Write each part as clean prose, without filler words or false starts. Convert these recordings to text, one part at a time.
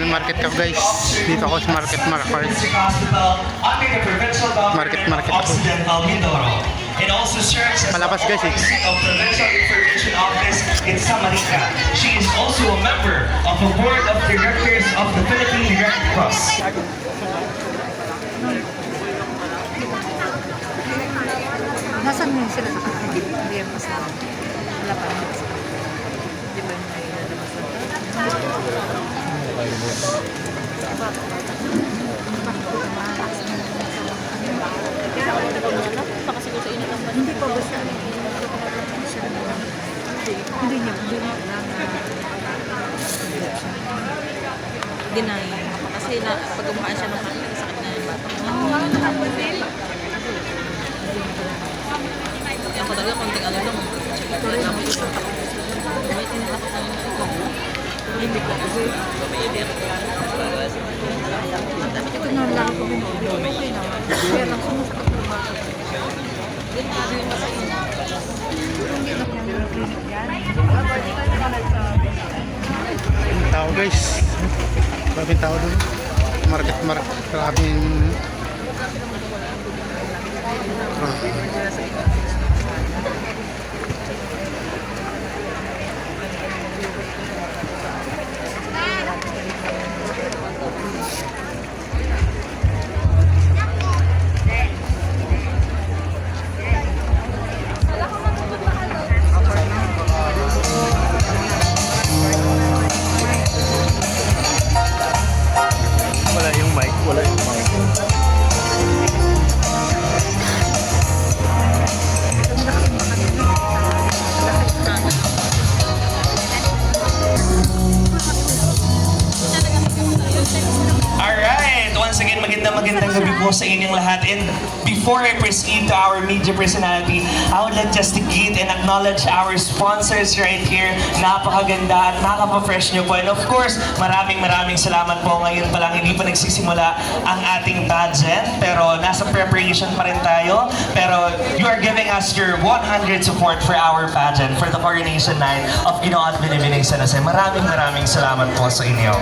Market Cup guys. Dito ako sa Market Market. Market ako. It also serves as Palabas guys eh. of Provincial Information Office in Samarita. She is also a member of the Board of Directors of the Philippine Red Cross. Nasaan mo sila sa kanila? Hindi yan mas wala pa. Di ba yung may lalabas na? Hindi pa ba siya? Hindi niya Ginaya. Kasi pag umuhaan siya ng sakit na yung batok. Yan ko talaga, konting ano lang. May tinatapos na yung ito. Hindi ko kasi. ito na lang ako binibigay. Okay naman. Kaya lang sumasakit ng batok. Hindi na yung clinic yan. Maraming tao guys. Maraming tao doon. Market. Maraming wala yung mic. Alright, once again, magandang gabi po sa inyong lahat. And before I proceed to our media personality, I would like just to greet and acknowledge our sponsors right here. Napakaganda at nakaka-fresh nyo po. And of course, maraming salamat po. Ngayon pa lang, hindi pa nagsisimula ang ating pageant. Pero nasa preparation pa rin tayo. Pero you are giving us your 100 support for our pageant, for the coronation night of Ginoon Binibining San Jose. Maraming salamat po sa inyo.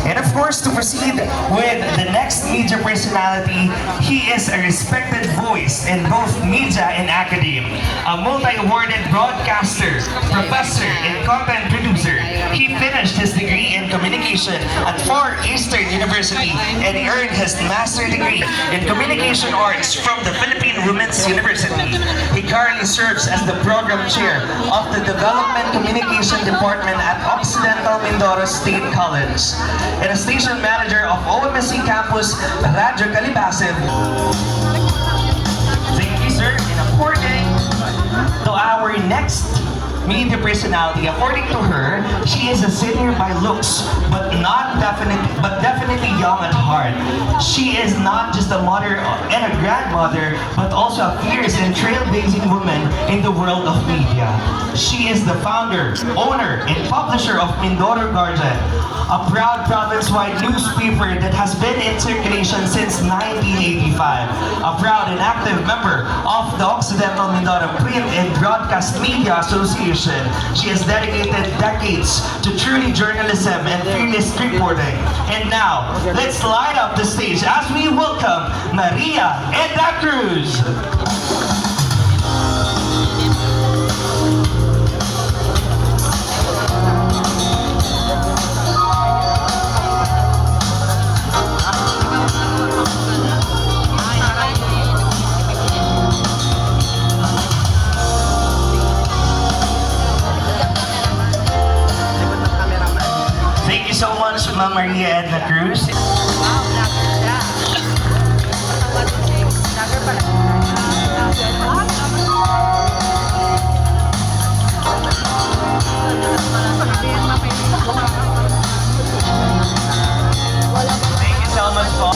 And of course, to proceed with the next media personality, he is a respected voice in both media and academia. A multi-awarded broadcaster, professor, and content producer. He finished his degree in communication at Far Eastern University and earned his master's degree in communication arts from the Philippine Women's University. He currently serves as the program chair of the Development Communication Department at Occidental Mindoro State College and a station manager of OMSC Campus Radyo Calibasib. Thank you, sir. And according to our next media personality, according to her, she is a senior by looks, but definitely young at heart. She is not just a mother and a grandmother, but also a fierce and trailblazing woman in the world of media. She is the founder, owner, and publisher of Mindoro Guardian, a proud province-wide newspaper that has been in circulation since 1985. A proud and active member of the Occidental Mindoro Print and Broadcast Media Association. She has dedicated decades to truly journalism and fearless reporting. And now, let's light up the stage as we welcome Maria Edna Cruz. Thank you so much, Ma'am Maria Edna Cruz. Thank you so much po.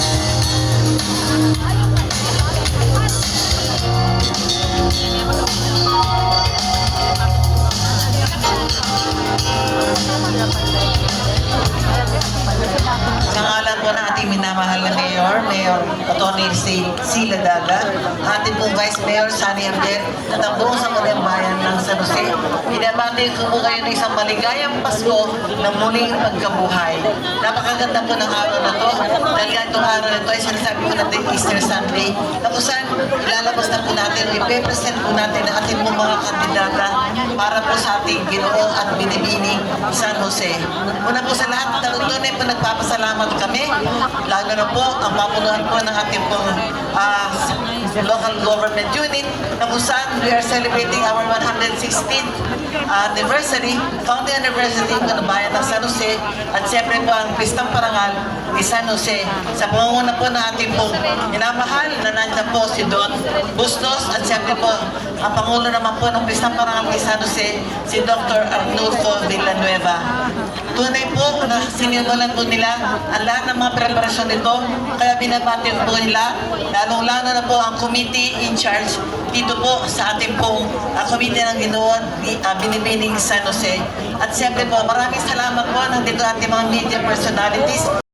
Sa ngalan po ng ating minamahal na Mayor, Mayor Atty. Sila Daga, ating pong Vice Mayor Sani Abel, at ang buong sangguniang bayan ng San Jose. Binabati ko po kayo ng isang maligayang Pasko na muling pagkabuhay. Napakaganda po ng araw na to. Dahil itong araw na to ay sinasabi ko natin Easter Sunday. Na kung saan ilalabas na po natin, ipe-present po natin ang ating pong mga kandidata para po sa ating Ginoo at Binibining San Jose. Una po sa lahat, tunay po nagpapasalamat kami, lalo na po ang papunuan po ng ating pong local government unit na kung saan we are celebrating our 116th anniversary, founding anniversary po ng bayan ng San Jose at siyempre po ang Pistang Parangal ni San Jose sa pangunguna po ng ating pong minamahal na nandiyan po si Don Bustos at siyempre po ang Pangulo naman po ng Pistang Parangal ni San Jose si Dr. Arnulfo Villanueva. Tunay po na sinimulan po nila ang lahat ng mga preparasyon nito kaya binabati po nila lalong-lalo na po ang committee in charge dito po sa ating pong committee ng Ginoo Binibining San Jose. At siyempre po maraming salamat po nandito ating mga media personalities.